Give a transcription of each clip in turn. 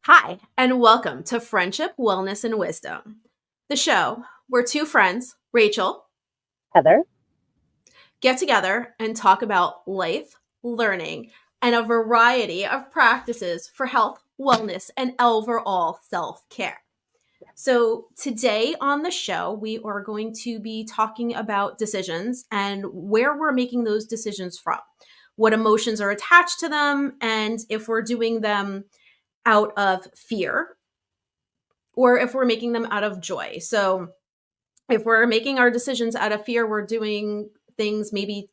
Hi, and welcome to Friendship, Wellness, and Wisdom, the show where two friends, Rachel, Heather. get together and talk about life, learning, and a variety of practices for health, wellness, and overall self care. So, today on the show, we are going to be talking about decisions and where we're making those decisions from, what emotions are attached to them, and if we're doing them out of fear or if we're making them out of joy. So if we're making our decisions out of fear, we're doing things maybe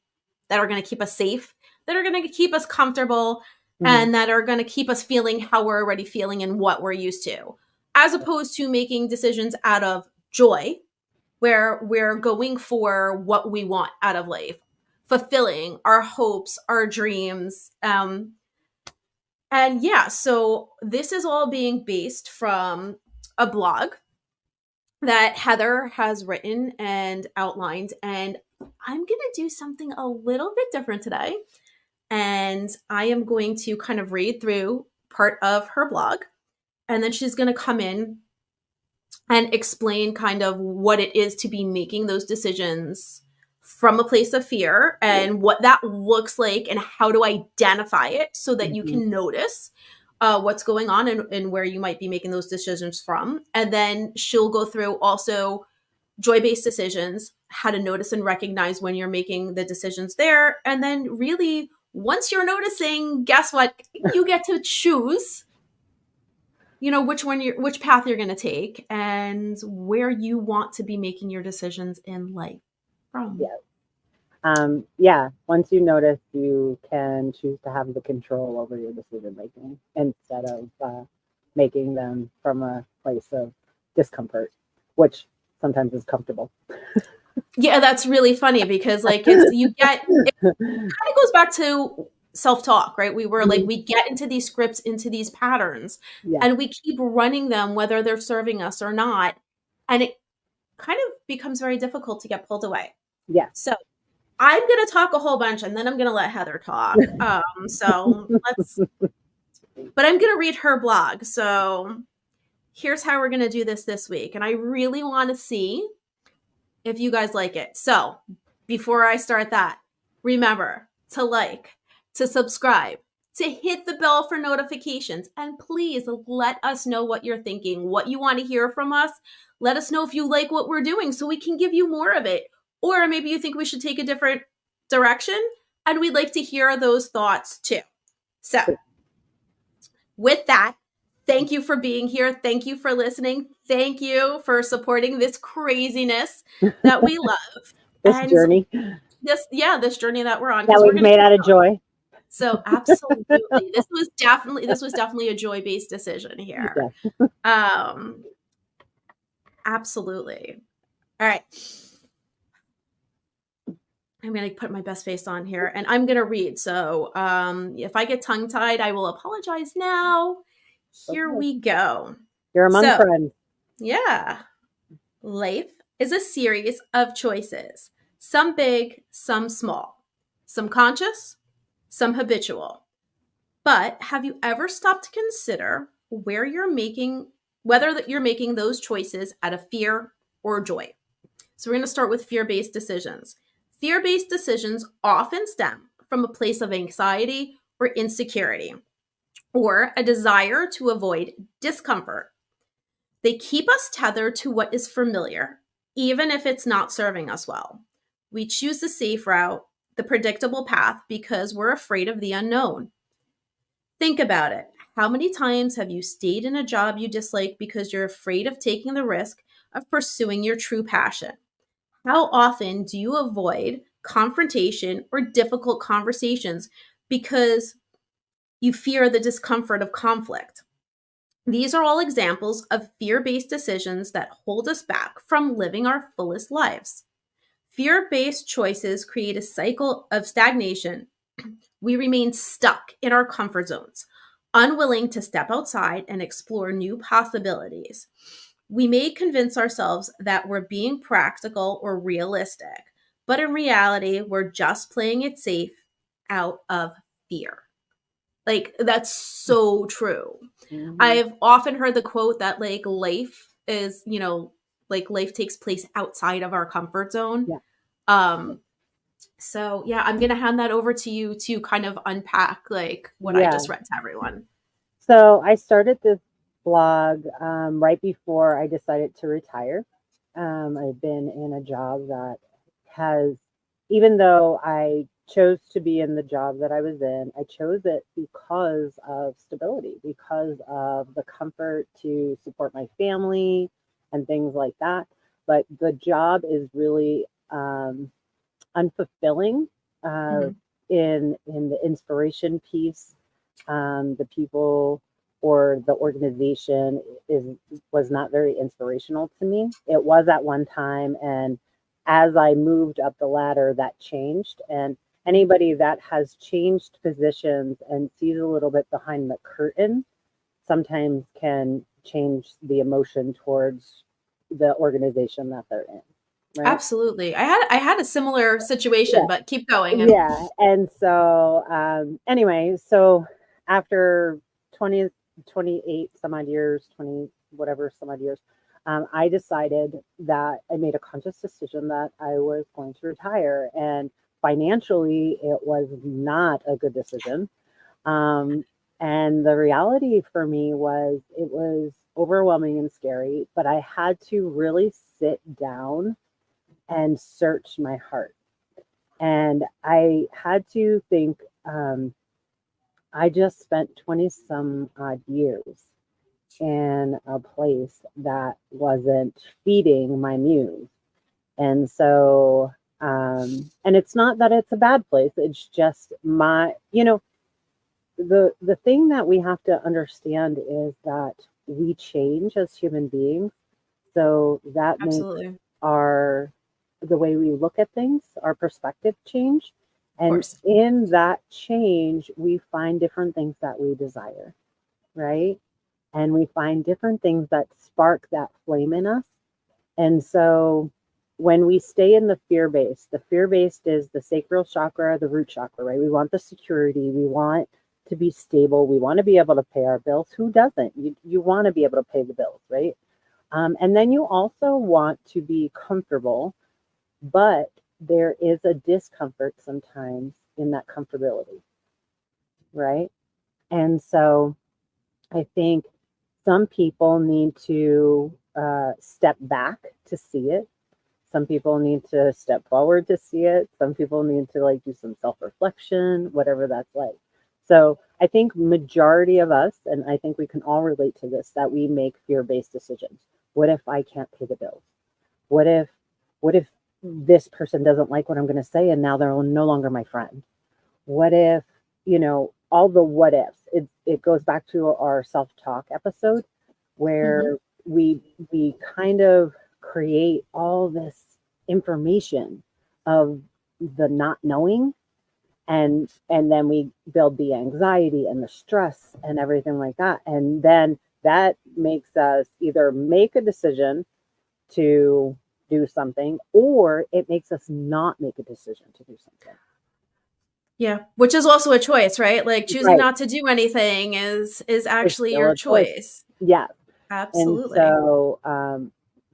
that are going to keep us safe, that are going to keep us comfortable, Mhm. and that are going to keep us feeling how we're already feeling and what we're used to, as opposed to making decisions out of joy, where we're going for what we want out of life, fulfilling our hopes, our dreams. And yeah, so this is all being based from a blog that Heather has written and outlined. And I'm going to do something a little bit different today. And I am going to kind of read through part of her blog. And then she's going to come in and explain kind of what it is to be making those decisions from a place of fear and what that looks like and how to identify it so that you Mhm. can notice what's going on and where you might be making those decisions from. And then she'll go through also joy based decisions, how to notice and recognize when you're making the decisions there. And then, really, once you're noticing, guess what? You get to choose which path you're going to take and where you want to be making your decisions in life from. Yeah. Yeah. Once you notice, you can choose to have the control over your decision making instead of making them from a place of discomfort, which sometimes is comfortable. Yeah, that's really funny because like it kind of goes back to self-talk, right? We were like Mhm. we get into these scripts, into these patterns, Yeah. and we keep running them whether they're serving us or not, and it kind of becomes very difficult to get pulled away. Yeah. So I'm going to talk a whole bunch and then I'm going to let Heather talk. But I'm going to read her blog. So here's how we're going to do this week. And I really want to see if you guys like it. So before I start that, remember to like, to subscribe, to hit the bell for notifications, and please let us know what you're thinking, what you want to hear from us. Let us know if you like what we're doing so we can give you more of it. Or maybe you think we should take a different direction, and we'd like to hear those thoughts too. So, with that, thank you for being here. Thank you for listening. Thank you for supporting this craziness that we love. This And journey this journey that we're on, that because we're we've going to made keep out of going. joy. So absolutely, this was definitely a joy based decision here. Yeah. Um, absolutely. All right. I'm going to put my best face on here and I'm going to read. So if I get tongue tied, I will apologize now. Here Okay. we go. You're among So, friends. yeah. Life is a series of choices, some big, some small, some conscious, some habitual. But have you ever stopped to consider whether that you're making those choices out of fear or joy? So we're going to start with fear-based decisions. Fear-based decisions often stem from a place of anxiety or insecurity or a desire to avoid discomfort. They keep us tethered to what is familiar, even if it's not serving us well. We choose the safe route, the predictable path, because we're afraid of the unknown. Think about it. How many times have you stayed in a job you dislike because you're afraid of taking the risk of pursuing your true passion? How often do you avoid confrontation or difficult conversations because you fear the discomfort of conflict? These are all examples of fear based decisions that hold us back from living our fullest lives. Fear based choices create a cycle of stagnation. We remain stuck in our comfort zones, unwilling to step outside and explore new possibilities. We may convince ourselves that we're being practical or realistic, but in reality, we're just playing it safe out of fear. Like, that's so true. Mhm. I've often heard the quote that like life is, like life takes place outside of our comfort zone. Yeah. Um, so yeah, I'm gonna hand that over to you to kind of unpack like what I Yeah. just read to everyone. So I started this blog right before I decided to retire. I've been in a job that has, even though I chose to be in the job that I was in, I chose it because of stability, because of the comfort to support my family and things like that. But the job is really unfulfilling uh, Mhm. in the inspiration piece. The people or the organization is was not very inspirational to me. It was at one time, and as I moved up the ladder, that changed. And anybody that has changed positions and sees a little bit behind the curtain sometimes can change the emotion towards the organization that they're in, right? Absolutely. I had a similar situation, Yeah. but keep going and Yeah, and so, anyway, so after 20, 28 some odd years, 20 whatever some odd years, I decided that I made a conscious decision that I was going to retire, and financially, it was not a good decision. Um, and the reality for me was it was overwhelming and scary, but I had to really sit down and search my heart. And I had to think, I just spent 20 some odd years in a place that wasn't feeding my muse. And so, and it's not that it's a bad place, it's just the thing that we have to understand is that we change as human beings. So that makes absolutely. Of our the way we look at things, our perspective change. And course. in that change, we find different things that we desire, right? And we find different things that spark that flame in us. And so when we stay in the fear based is the sacral chakra, the root chakra, right? We want the security, we want to be stable, we want to be able to pay our bills. Who doesn't? You want to be able to pay the bills, right? And then you also want to be comfortable, but there is a discomfort sometimes in that comfortability, right? And so I think some people need to step back to see it. Some people need to step forward to see it. Some people need to like do some self reflection, whatever that's like. So I think majority of us, and I think we can all relate to this, that we make fear based decisions. What if I can't pay the bills? What if what if this person doesn't like what I'm going to say and now they're no longer my friend? What if, all the what ifs. It goes back to our self-talk episode Hmm. where we kind of create all this information of the not knowing, and then we build the anxiety and the stress and everything like that. And then that makes us either make a decision to do something, or it makes us not make a decision to do something. Yeah, which is also a choice, right? Like choosing Right. not to do anything is It's actually still your a choice. choice. Yeah. And Absolutely. so,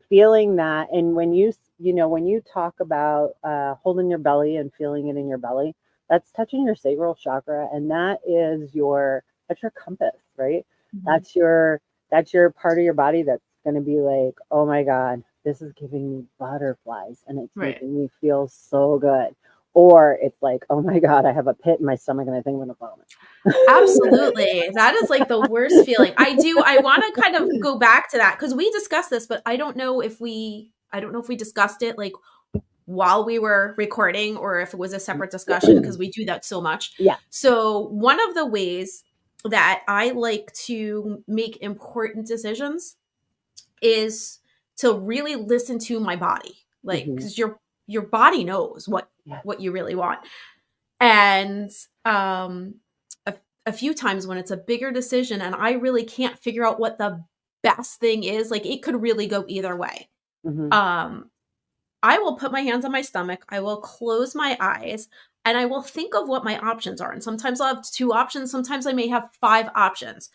feeling that, and when you talk about holding your belly and feeling it in your belly, that's touching your sacral chakra, and that's your compass, right? Mhm. That's your part of your body that's going to be like, oh my God, this is giving me butterflies, and it's Right. making me feel so good. Or it's like, oh my God, I have a pit in my stomach, and I think I'm going to vomit. Absolutely. That is like the worst feeling. I want to kind of go back to that because we discussed this, but I don't know if we discussed it like while we were recording or if it was a separate discussion because we do that so much. Yeah. So, one of the ways that I like to make important decisions is to really listen to my body. Like Hmm. cuz your body knows Yeah. what you really want. And a, a few times when it's a bigger decision and I really can't figure out what the best thing is, like it could really go either way. Hmm. Um I will put my hands on my stomach, I will close my eyes, and I will think of what my options are. And sometimes I'll have 2 options, sometimes I may have 5 options.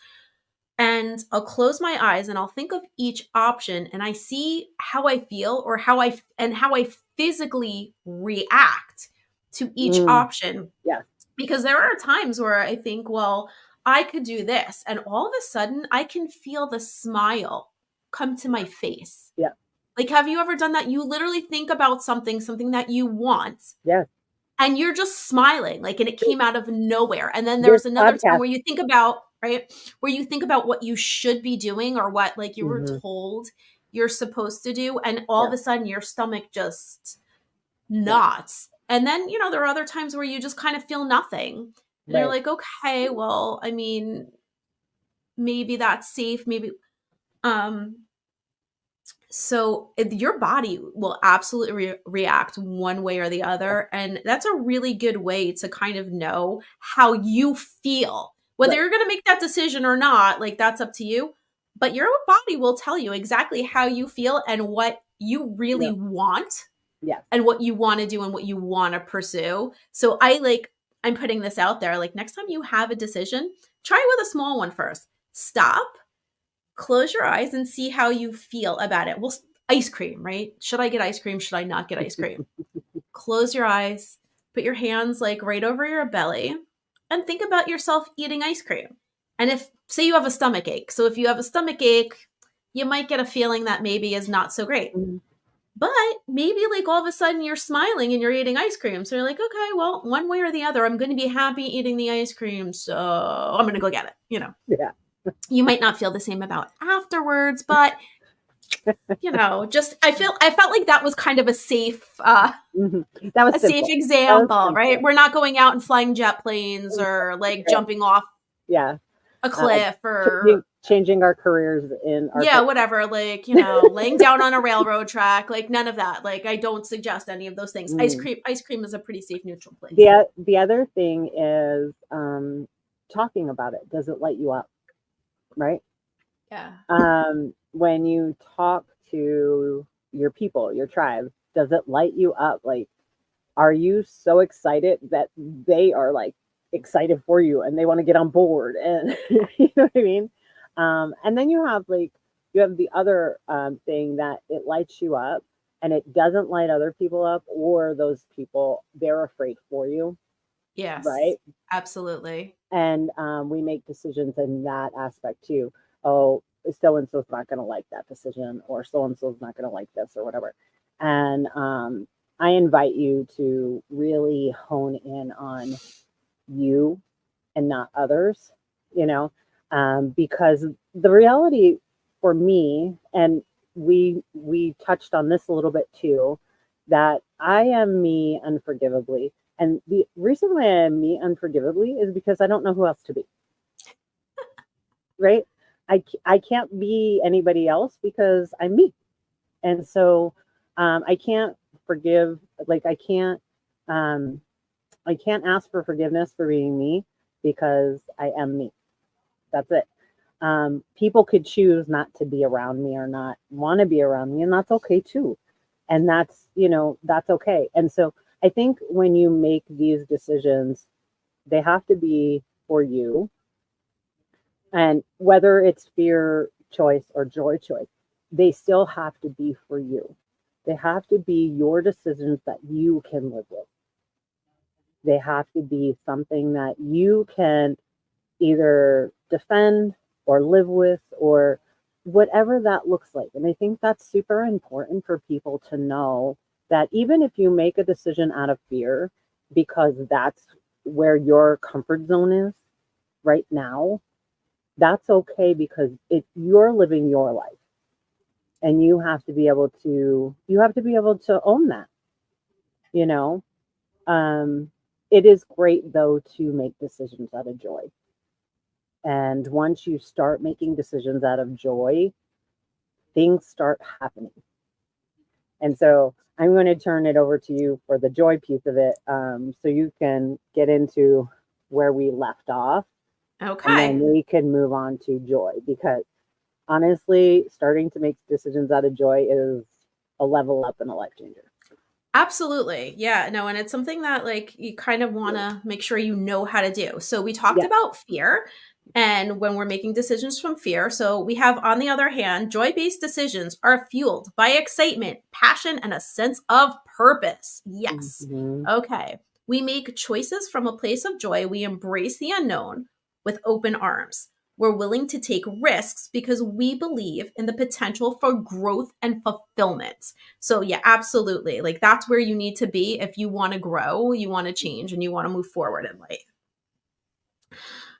And I'll close my eyes and I'll think of each option and I see how I feel or how I physically react to each Mm, option. yeah. Because there are times where I think, well, I could do this. And all of a sudden, I can feel the smile come to my face. Yeah. Like, have you ever done that? You literally think about something that you want, Yes. and you're just smiling, like, and it came out of nowhere. And then This there's another time podcast. where you think about, right, where you think about what you should be doing or what, like, you were Hmm. told you're supposed to do. And all Yeah. of a sudden, your stomach just Yeah. knots. And then, there are other times where you just kind of feel nothing. And you're Right. like, okay, well, I mean, maybe that's safe. Maybe, um, so your body will absolutely react one way or the other. And that's a really good way to kind of know how you feel. Whether Right. you're going to make that decision or not, like that's up to you. But your body will tell you exactly how you feel and what you really Yeah. want Yes. and what you want to do and what you want to pursue. So I'm putting this out there. Like next time you have a decision, try with a small one first. Stop, close your eyes and see how you feel about it. Well, ice cream, right? Should I get ice cream? Should I not get ice cream? Close your eyes, put your hands like right over your belly, and think about yourself eating ice cream. And if, say, you have a stomach ache, so if you have a stomach ache, you might get a feeling that maybe is not so great. Mhm. But maybe like all of a sudden you're smiling and you're eating ice cream. So you're like, okay, well, one way or the other, I'm going to be happy eating the ice cream. So I'm going to go get it. Yeah. You might not feel the same about afterwards, but just I felt like that was kind of Hmm. That was a safe simple. That was example, right? simple. We're not going out and flying jet planes or like Right. jumping off Yeah. a Uh, cliff changing, or changing our careers in our yeah, career. whatever, like, laying down on a railroad track, like none of that. Like I don't suggest any of those things. Mm. Ice cream is a pretty safe neutral place. The other thing is talking about it. Does it light you up? Right. Yeah. When you talk to your people, your tribe, does it light you up? Like, are you so excited that they are like excited for you and they want to get on board? And you know what I mean? And then you have the other thing that it lights you up and it doesn't light other people up, or those people, they're afraid for you, Yes. right? Absolutely. And we make decisions in that aspect too. Oh, so and so's not going to like that decision, or so and so's not going to like this, or whatever. And I invite you to really hone in on you and not others, you know, because the reality for me, and we touched on this a little bit too, that I am me unforgivably. And the reason why I am me unforgivably is because I don't know who else to be, right? I can't be anybody else because I'm me. And so I can't forgive, like um, I can't ask for forgiveness for being me because I am me. That's it. People could choose not to be around me or not want to be around me, and that's okay too. And that's okay. And so I think when you make these decisions, they have to be for you. And whether it's fear choice or joy choice, they still have to be for you. They have to be your decisions that you can live with. They have to be something that you can either defend or live with, or whatever that looks like. And I think that's super important for people to know that even if you make a decision out of fear, because that's where your comfort zone is right now, that's okay, because you're living your life, and you have to be able to own that, you know. It is great though to make decisions out of joy. And once you start making decisions out of joy, things start happening. And so I'm going to turn it over to you for the joy piece of it, so you can get into where we left off, and then Okay. we can move on to joy. Because honestly, starting to make decisions out of joy is a level up and a life changer. Absolutely. Yeah, no, and it's something that like you kind of want to make sure you know how to do. So we talked Yeah. about fear and when we're making decisions from fear. So we have, on the other hand, joy-based decisions are fueled by excitement, passion, and a sense of purpose. Yes. Hmm. Okay. We make choices from a place of joy. We embrace the unknown with open arms. We're willing to take risks because we believe in the potential for growth and fulfillment. So yeah, absolutely. Like that's where you need to be if you want to grow, you want to change, and you want to move forward in life.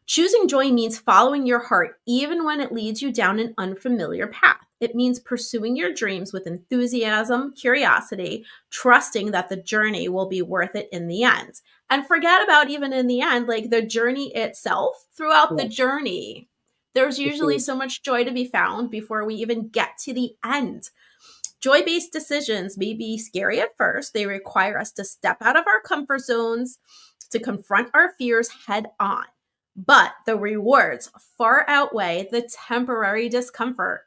Choosing joy means following your heart even when it leads you down an unfamiliar path. It means pursuing your dreams with enthusiasm, curiosity, trusting that the journey will be worth it in the end. And forget about even in the end, like the journey itself, throughout the Yeah. journey, there's It's usually huge. so much joy to be found before we even get to the end. Joy based decisions may be scary at first. They require us to step out of our comfort zones, to confront our fears head on. But the rewards far outweigh the temporary discomfort.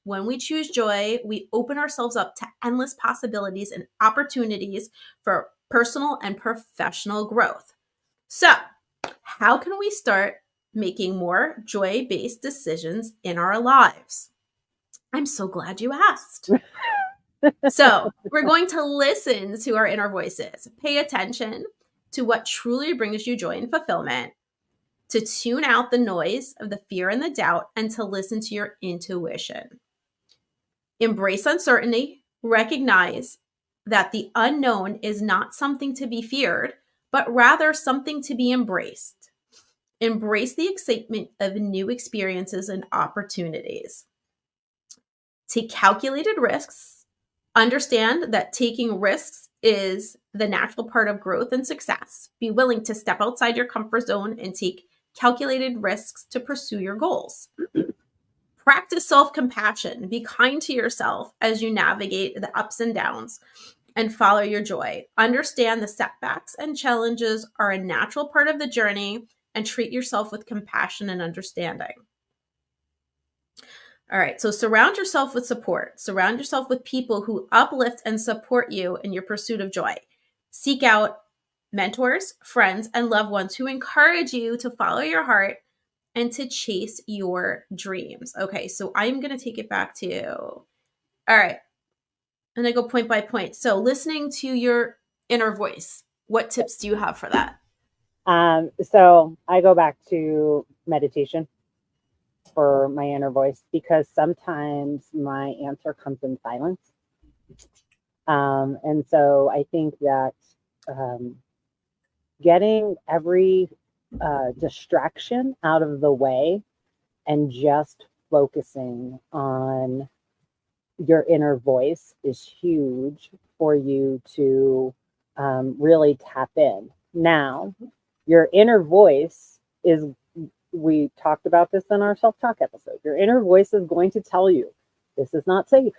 When we choose joy, we open ourselves up to endless possibilities and opportunities for personal and professional growth. So, how can we start making more joy based decisions in our lives? I'm so glad you asked. So, we're going to listen to our inner voices, pay attention to what truly brings you joy and fulfillment, to tune out the noise of the fear and the doubt, and to listen to your intuition. Embrace uncertainty, recognize that the unknown is not something to be feared, but rather something to be embraced. Embrace the excitement of new experiences and opportunities. Take calculated risks. Understand that taking risks is the natural part of growth and success. Be willing to step outside your comfort zone and take calculated risks to pursue your goals. Practice self compassion. Be kind to yourself as you navigate the ups and downs and follow your joy. Understand the setbacks and challenges are a natural part of the journey and treat yourself with compassion and understanding. All right, so surround yourself with support. Surround yourself with people who uplift and support you in your pursuit of joy. Seek out mentors, friends, and loved ones who encourage you to follow your heart and to chase your dreams. Okay, so I'm going to take it back to you. All right, and I go point by point. So, listening to your inner voice, what tips do you have for that? So I go back to meditation for my inner voice because sometimes my answer comes in silence. And so I think that um, getting every distraction out of the way and just focusing on your inner voice is huge for you to really tap in. Now, your inner voice is, we talked about this in our self talk episode. Your inner voice is going to tell you, this is not safe.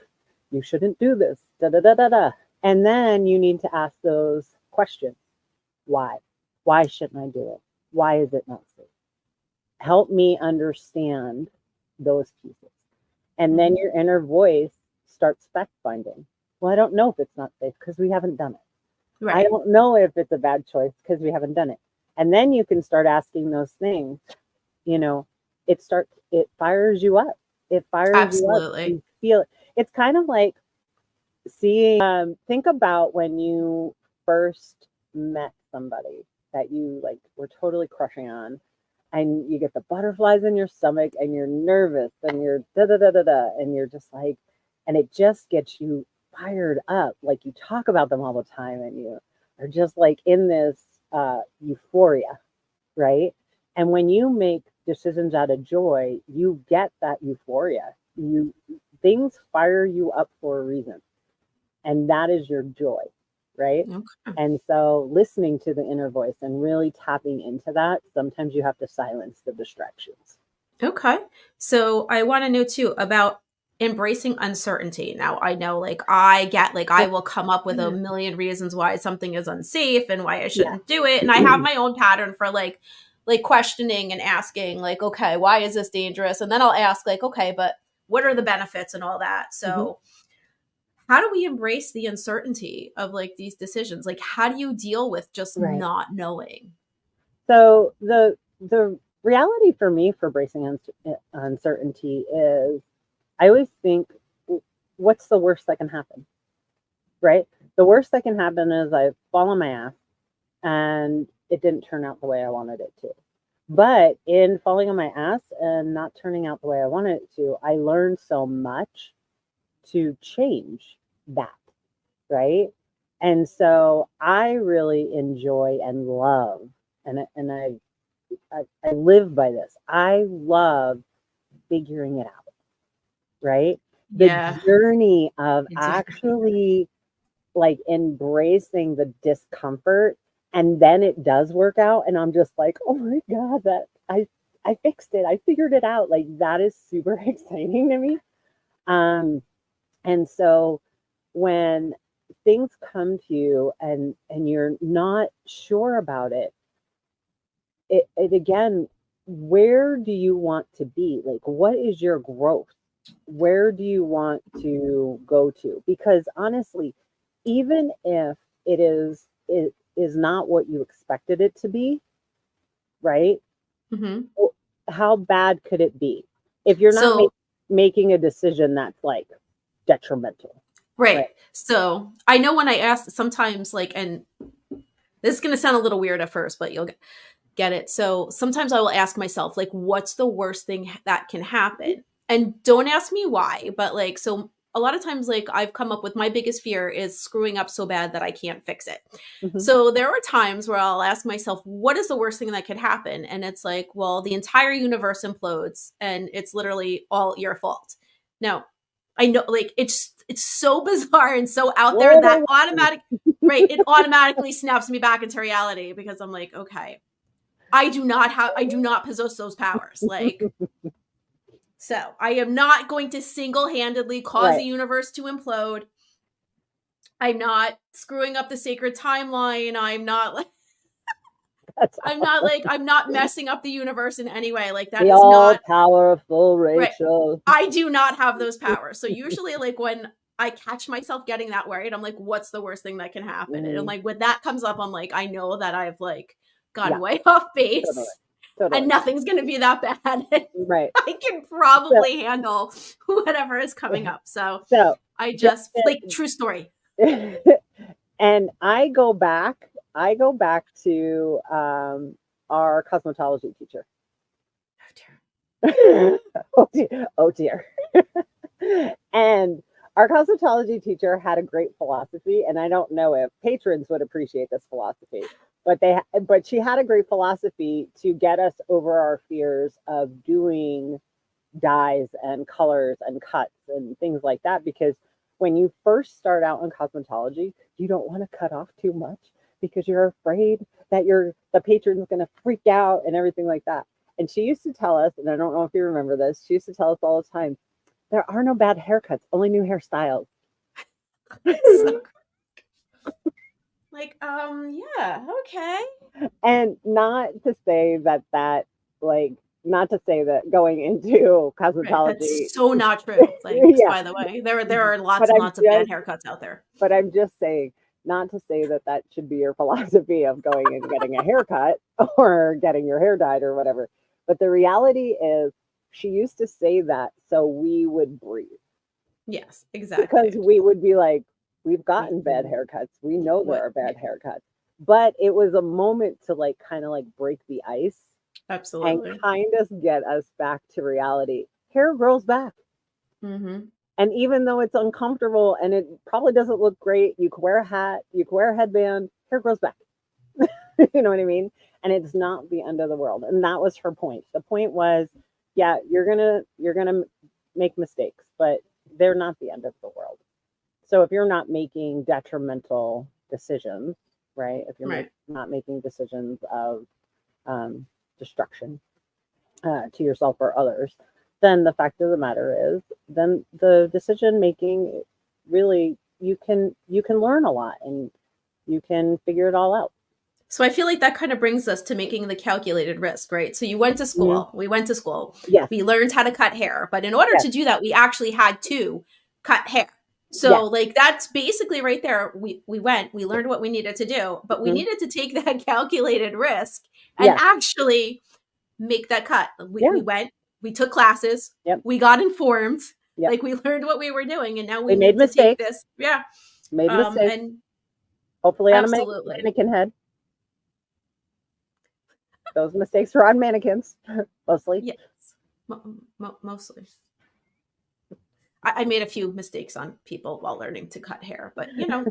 You shouldn't do this. Da da da da da. And then you need to ask those questions. Why? Why shouldn't I do it? Why is it not safe? Help me understand those pieces. And then your inner voice starts fact finding. Well, I don't know if it's not safe because we haven't done it. I Right. don't know if it's a bad choice because we haven't done it. And then you can start asking those things. You know, it fires you up. It fires you up. Absolutely. You feel it. It's kind of like seeing, think about when you first met somebody that you like were totally crushing on and you get the butterflies in your stomach and you're nervous and you're da da da da da and you're just like, and it just gets you fired up. Like you talk about them all the time and you are just like in this euphoria, right? And when you make decisions out of joy, you get that euphoria. You things fire you up for a reason, and that is your joy, right? Okay. And so listening to the inner voice and really tapping into that, sometimes you have to silence the distractions. Okay. So I want to know too about embracing uncertainty. Now, I know like I get like I will come up with a million reasons why something is unsafe and why I Yeah. shouldn't do it. And I have my own pattern for like questioning and asking like, okay, why is this dangerous? And then I'll ask like, okay, but what are the benefits and all that? Mhm. So how do we embrace the uncertainty of like these decisions? Like, how do you deal with just Right. not knowing? So the reality for me for bracing uncertainty is I always think, what's the worst that can happen? Right? The worst that can happen is I fall on my ass and it didn't turn out the way I wanted it to. But in falling on my ass and not turning out the way I wanted it to, I learned so much to change that, right? And so I really enjoy and love, and I live by this. I love figuring it out, right? The Yeah, journey of I do. actually like embracing the discomfort, and then it does work out and I'm just like, oh my god, that I fixed it, I figured it out. Like that is super exciting to me. um and so when things come to you and you're not sure about it, it again, where do you want to be? Like what is your growth? Where do you want to go to? Because honestly, even if it is not what you expected it to be, right? Hmm. Well, how bad could it be if you're not So, making a decision that's like detrimental, right? right. So I know when I ask sometimes, like, and this is going to sound a little weird at first, but you'll get it. So sometimes I will ask myself, like, what's the worst thing that can happen? And don't ask me why, but like, so a lot of times, like, I've come up with my biggest fear is screwing up so bad that I can't fix it. Hmm. So there are times where I'll ask myself, what is the worst thing that could happen? And it's like, well, the entire universe implodes and it's literally all your fault. Now, I know, like, it's so bizarre and so out there that automatic, right? It automatically snaps me back into reality because I'm like, okay, I do not possess those powers. Like, so I am not going to single-handedly cause the Right. universe to implode. I'm not screwing up the sacred timeline. That's I'm not messing up the universe in any way. Like that the is all not powerful right. Rachel. I do not have those powers. So usually like when I catch myself getting that worried, I'm like, what's the worst thing that can happen? And Hmm. like when that comes up, I'm like, I know that I've like gone Yeah, way off totally, base and totally. nothing's gonna be that bad. Right. I can So, probably handle whatever is coming up. So so I just just like true story. and I go back to our cosmetology teacher. Oh dear. Oh dear, oh dear. And our cosmetology teacher had a great philosophy, and I don't know if patrons would appreciate this philosophy, but she had a great philosophy to get us over our fears of doing dyes and colors and cuts and things like that, because when you first start out in cosmetology, you don't want to cut off too much because you're afraid that the patron's going to freak out and everything like that. And she used to tell us, and I don't know if you remember this, she used to tell us all the time, there are no bad haircuts, only new hairstyles. So like yeah, okay. And not to say that going into Right. cosmetology, That's so not true. Like just yeah, by the way, there are lots but and I'm lots of bad just haircuts out there. But I'm just saying, not to say that that should be your philosophy of going and getting a haircut or getting your hair dyed or whatever. But the reality is, she used to say that so we would breathe, Yes, because exactly. we would be like, we've We gotten bad haircuts. We know there what are yeah, bad haircuts. But it was a moment to like kind of like break the ice and absolutely. kind of get us back to reality. Hair grows back. Mm-hmm. And even though it's uncomfortable and it probably doesn't look great, you can wear a hat, you can wear a headband, hair grows back. You know what I mean? And it's not the end of the world. And that was her point. The point was, yeah, you're gonna make mistakes, but they're not the end of the world. So if you're not making detrimental decisions, right? If you're Right. not making decisions of um, destruction to yourself or others, then the fact of the matter is, then the decision making really, you can learn a lot and you can figure it all out. So I feel like that kind of brings us to making the calculated risk, right? So you went to Mhm. school. We went to school. Yes, We learned how to cut hair, but in order yes, to do that, we actually had to cut hair. So Yeah. like that's basically right there. We went, we learned what we needed to do, but we Mhm. needed to take that calculated risk and Yes. actually make that cut. We Yeah. went, we took classes, Yep. we got informed, Yep. like we learned what we were doing, and now We we made need to take mistakes. this. Yeah. Made mistakes. And Hopefully on a absolutely. mannequin head. Those mistakes were on mannequins, mostly. Yes. Mostly. I made a few mistakes on people while learning to cut hair, but you know,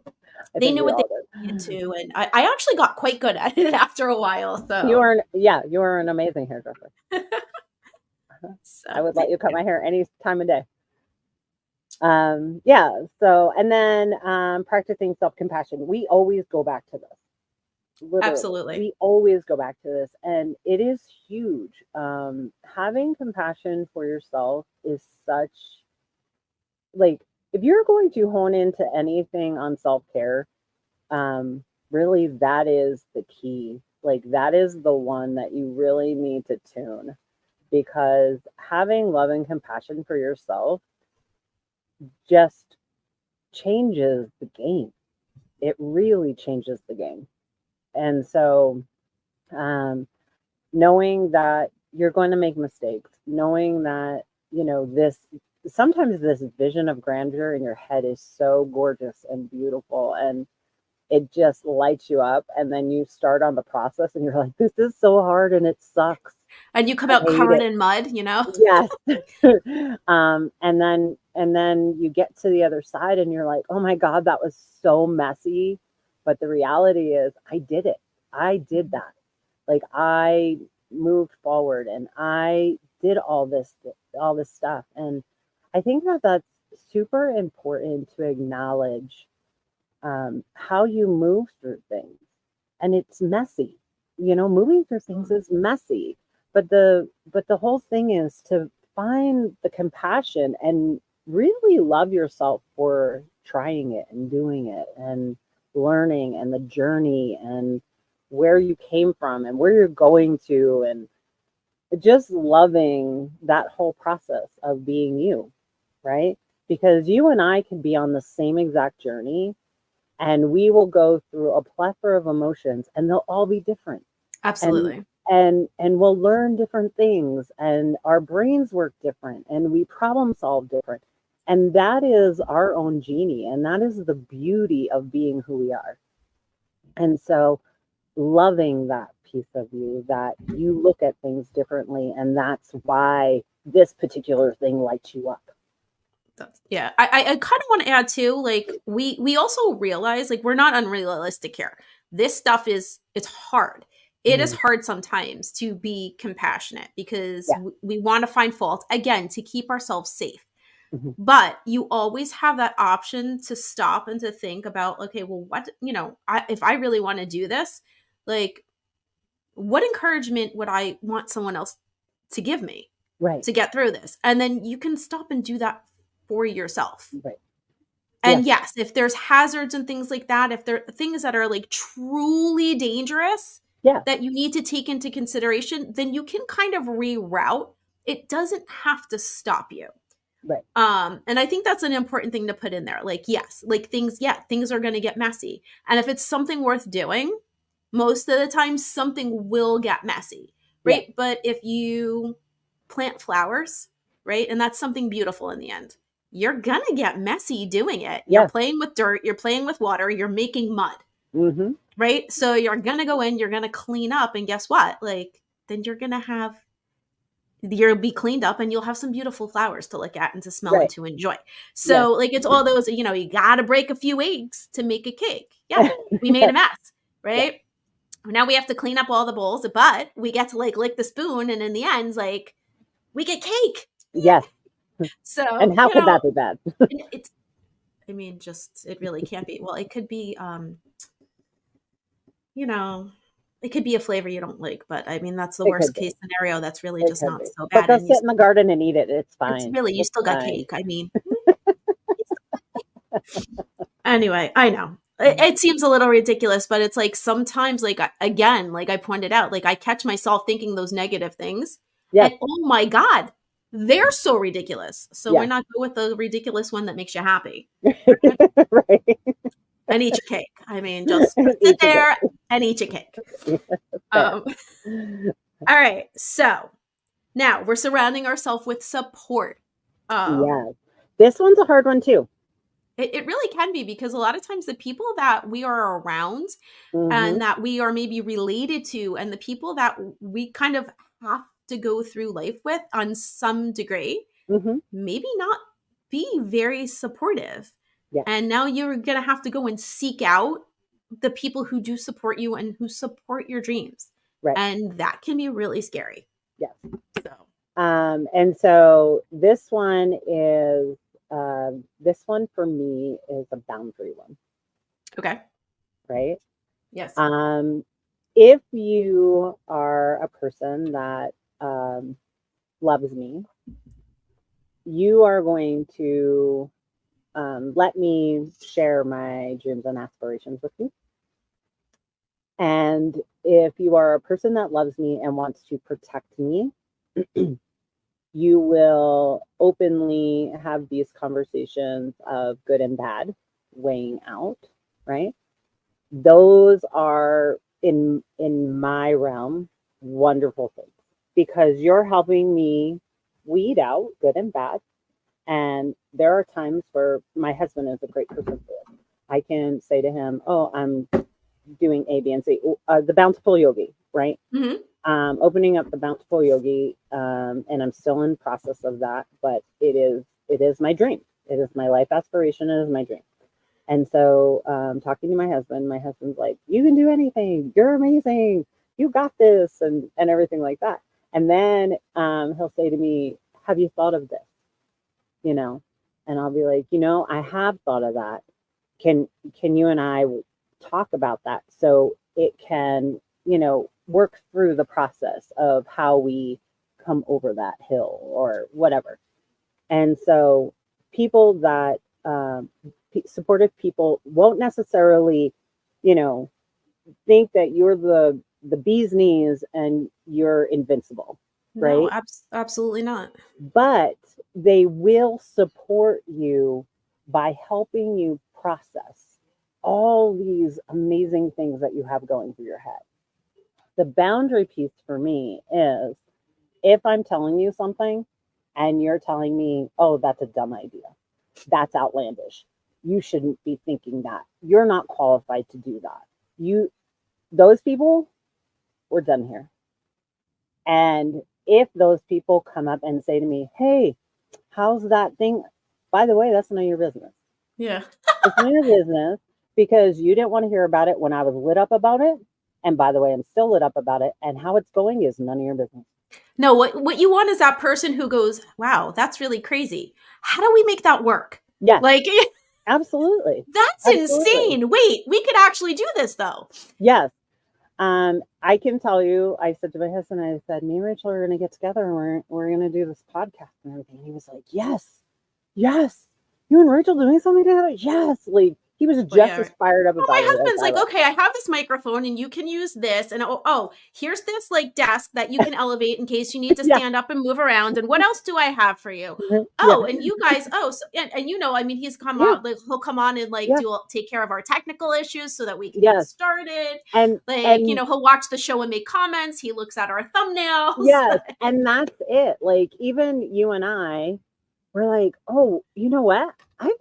I they think knew we what they all did. needed to, and I actually got quite good at it after a while. You are an amazing hairdresser. I So would let thank you cut you. my hair any time of day. Yeah. So, and then practicing self-compassion. We always go back to this. Literally, Absolutely. we always go back to this, and it is huge. Having compassion for yourself is such, like, if you're going to hone into anything on self-care, really that is the key. Like, that is the one that you really need to tune, because having love and compassion for yourself just changes the game. It really changes the game. And so, um, knowing that you're going to make mistakes, knowing that, this sometimes this vision of grandeur in your head is so gorgeous and beautiful, and it just lights you up. And then you start on the process and you're like, this is so hard and it sucks. And you come I out hate covered it. in mud, you know? Yes. And then you get to the other side and you're like, oh my God, that was so messy. But the reality is I did it. I did that. Like, I moved forward and I did all this stuff. And I think that that's super important to acknowledge, how you move through things. And it's messy. Moving through things is messy. But the whole thing is to find the compassion and really love yourself for trying it and doing it and learning, and the journey, and where you came from and where you're going to, and just loving that whole process of being you, right? Because you and I can be on the same exact journey, and we will go through a plethora of emotions, and they'll all be different. and Absolutely. and we'll learn different things, and our brains work different, and we problem solve different. And that is our own genie, and that is the beauty of being who we are. And so, loving that piece of you, that you look at things differently, and that's why this particular thing lights you up. Yeah. I kind of want to add too, like we also realize like we're not unrealistic here. This stuff it's hard. It is Mhm. hard sometimes to be compassionate because Yeah. we want to find fault again to keep ourselves safe. Mhm. But you always have that option to stop and to think about, okay, well, what, if I really want to do this, like, what encouragement would I want someone else to give me Right. to get through this? And then you can stop and do that for yourself. Right. And Yes. yes, if there's hazards and things like that, if there are things that are like truly dangerous Yeah. that you need to take into consideration, then you can kind of reroute. It doesn't have to stop you. Right. And I think that's an important thing to put in there. Like, yes, like things are going to get messy. And if it's something worth doing, most of the time something will get messy, Yeah. right? But if you plant flowers, right? And that's something beautiful in the end. You're going to get messy doing it. You're Yes. playing with dirt, you're playing with water, you're making mud, Mm-hmm. right? So you're going to go in, you're going to clean up, and guess what? Like, then you'll be cleaned up and you'll have some beautiful flowers to look at and to smell and Right. to enjoy. Yes. So like it's all those, you got to break a few eggs to make a cake. Yeah. We made Yes. a mess, Yes. right? Now we have to clean up all the bowls, but we get to like lick the spoon, and in the end, like we get cake. Yes. So, And how could that be bad? it's I mean, just it really can't be. Well, it could be you know, it could be a flavor you don't like, but I mean that's the It could worst be. case scenario. That's really It just could not be. so But bad. go And sit in the garden and eat it. It's it's fine. really, you It's still got fine. cake. I mean, anyway, I know. It seems a little ridiculous, but it's like sometimes, like, again, like I pointed out, like I catch myself thinking those negative things, Yes. and oh my God, they're so ridiculous. So why Yeah. not go with the ridiculous one that makes you happy Right. and eat your cake? I mean, just sit Each a there day. and eat your cake. Fair. Um, all right. So now we're surrounding ourselves with support. Um, Yeah. This one's a hard one too. it really can be, because a lot of times the people that we are around Mm-hmm. and that we are maybe related to, and the people that we kind of have to go through life with on some degree, Mm-hmm. maybe not be very supportive. Yeah. And now you're going to have to go and seek out the people who do support you and who support your dreams. Right. And that can be really scary. Yes. So, And so this one for me is a boundary one, okay. right? Yes. Um, if you are a person that loves me, you are going to let me share my dreams and aspirations with you. And if you are a person that loves me and wants to protect me, you will openly have these conversations of good and bad weighing out, right? Those are in my realm wonderful things because you're helping me weed out good and bad. And there are times where my husband is a great person for it. I can say to him, "Oh, I'm doing A, B, and C." The Bountiful Yogi, right? Mm-hmm. Opening up the Bountiful Yogi, and I'm still in process of that, but it is my dream. It is my life aspiration. It is my dream. And so, talking to my husband's like, "You can do anything. You're amazing. You got this," and everything like that. And then he'll say to me, "Have you thought of this?" You know, and I'll be like, I have thought of that. Can you and I talk about that so it can, work through the process of how we come over that hill or whatever. And so people that supportive people won't necessarily, you know, think that you're the bee's knees and you're invincible, No, right? absolutely not. But they will support you by helping you process all these amazing things that you have going through your head. The boundary piece for me is if I'm telling you something and you're telling me, "Oh, that's a dumb idea. That's outlandish. You shouldn't be thinking that. You're not qualified to do that." You those people, we're done here. And if those people come up and say to me, "Hey, how's that thing?" By the way, that's none of your business. Yeah. It's none of your business because you didn't want to hear about it when I was lit up about it. And by the way, I'm still lit up about it. And how it's going is none of your business. No, what you want is that person who goes, "Wow, that's really crazy. How do we make that work?" Yes, Like, absolutely. that's Absolutely. insane. Wait, we could actually do this though. Yes. I can tell you, I said to my husband, I said, "Me and Rachel are going to get together and we're going to do this podcast and everything." And he was like, "Yes, yes. You and Rachel doing something together?" Yes. Like he was Well, just yeah. as fired up Well, about my it as husband's I like, was. "Okay, I have this microphone and you can use this. And oh, here's this like desk that you can elevate in case you need to Yeah. stand up and move around. And what else do I have for you? Yeah. Oh, and you guys, and I mean, he's come Yeah. on, like he'll come on and like Yeah. take care of our technical issues so that we can get Yes. started. And Like, and he'll watch the show and make comments. He looks at our thumbnails. yes, and that's it. Like even you and I were like, "Oh, you know what? I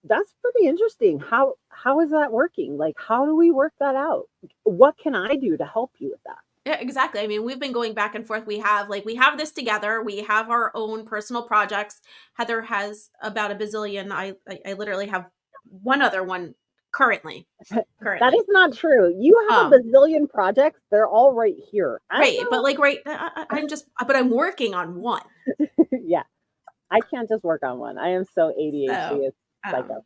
that's pretty interesting. How is that working? Like how do we work that out? What can I do to help you with that?" Yeah, exactly. I mean, we've been going back and forth. We have this together. We have our own personal projects. Heather has about a bazillion. I literally have one other one currently. That Currently. is not true. You have a Um, bazillion projects. They're all right here. I right, don't but like I'm working on one. know. Yeah, I can't just work on one. I am so ADHD. So, It's um psycho.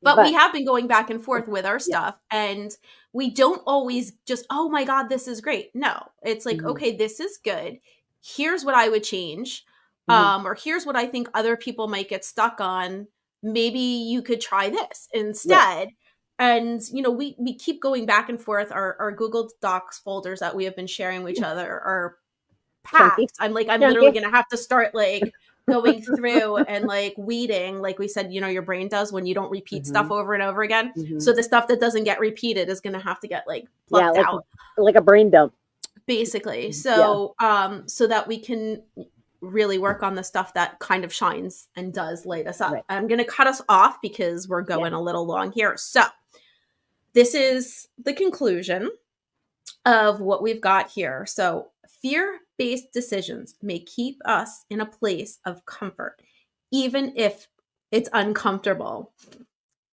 but we But have been going back and forth with our yeah. stuff, and we don't always just, "Oh my god, this is great." No, it's like, Mhm, "Okay, this is good. Here's what I would change, mhm, or here's what I think other people might get stuck on. Maybe you could try this right. instead." And we keep going back and forth. Our Google Docs folders that we have been sharing with each other are Chunky. packed. I'm literally Chunky. going to have to start like going through and like weeding, like we said, your brain does when you don't repeat stuff Mm-hmm. over and over again. Mm-hmm. So the stuff that doesn't get repeated is going to have to get like Yeah, plucked out, like a brain dump. basically. Yeah. So, so that we can really work on the stuff that kind of shines and does light us up. Right. I'm going to cut us off because we're going a little long here. So, this is the conclusion of what we've got here. So, fear based decisions may keep us in a place of comfort, even if it's uncomfortable,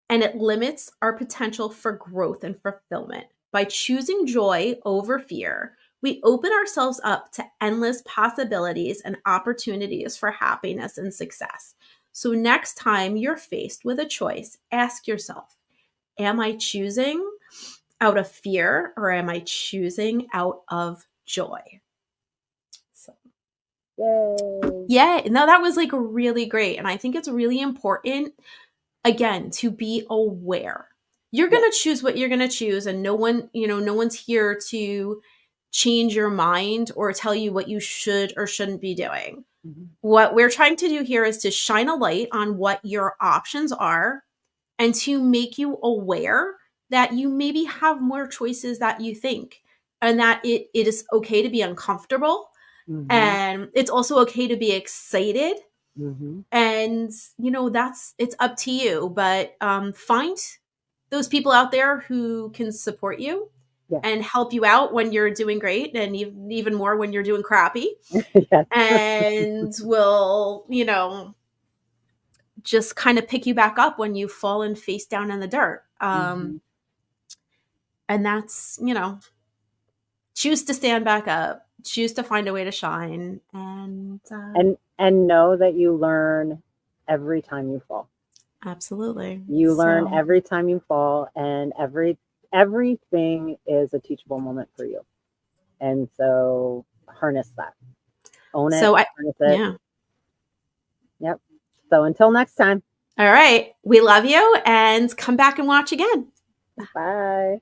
and it limits our potential for growth and fulfillment. By choosing joy over fear, we open ourselves up to endless possibilities and opportunities for happiness and success. So, next time you're faced with a choice, ask yourself, am I choosing out of fear or am I choosing out of joy? So, Yay. yeah, no, that was like really great. And I think it's really important, again, to be aware. You're going to choose what you're going to choose, and no one, no one's here to change your mind or tell you what you should or shouldn't be doing. Mm-hmm. What we're trying to do here is to shine a light on what your options are and to make you aware that you maybe have more choices that you think, and that it is okay to be uncomfortable. Mm-hmm. And it's also okay to be excited. Mm-hmm. And it's up to you, but find those people out there who can support you and help you out when you're doing great, and even more when you're doing crappy. Yes. And will just kind of pick you back up when you've fallen face down in the dirt. Mm-hmm. And that's, choose to stand back up, choose to find a way to shine, And know that you learn every time you fall. absolutely. You learn every time you fall, and everything is a teachable moment for you. And so harness that. Own it. Harness it. Yeah. Yep. So until next time. All right. We love you, and come back and watch again. Bye.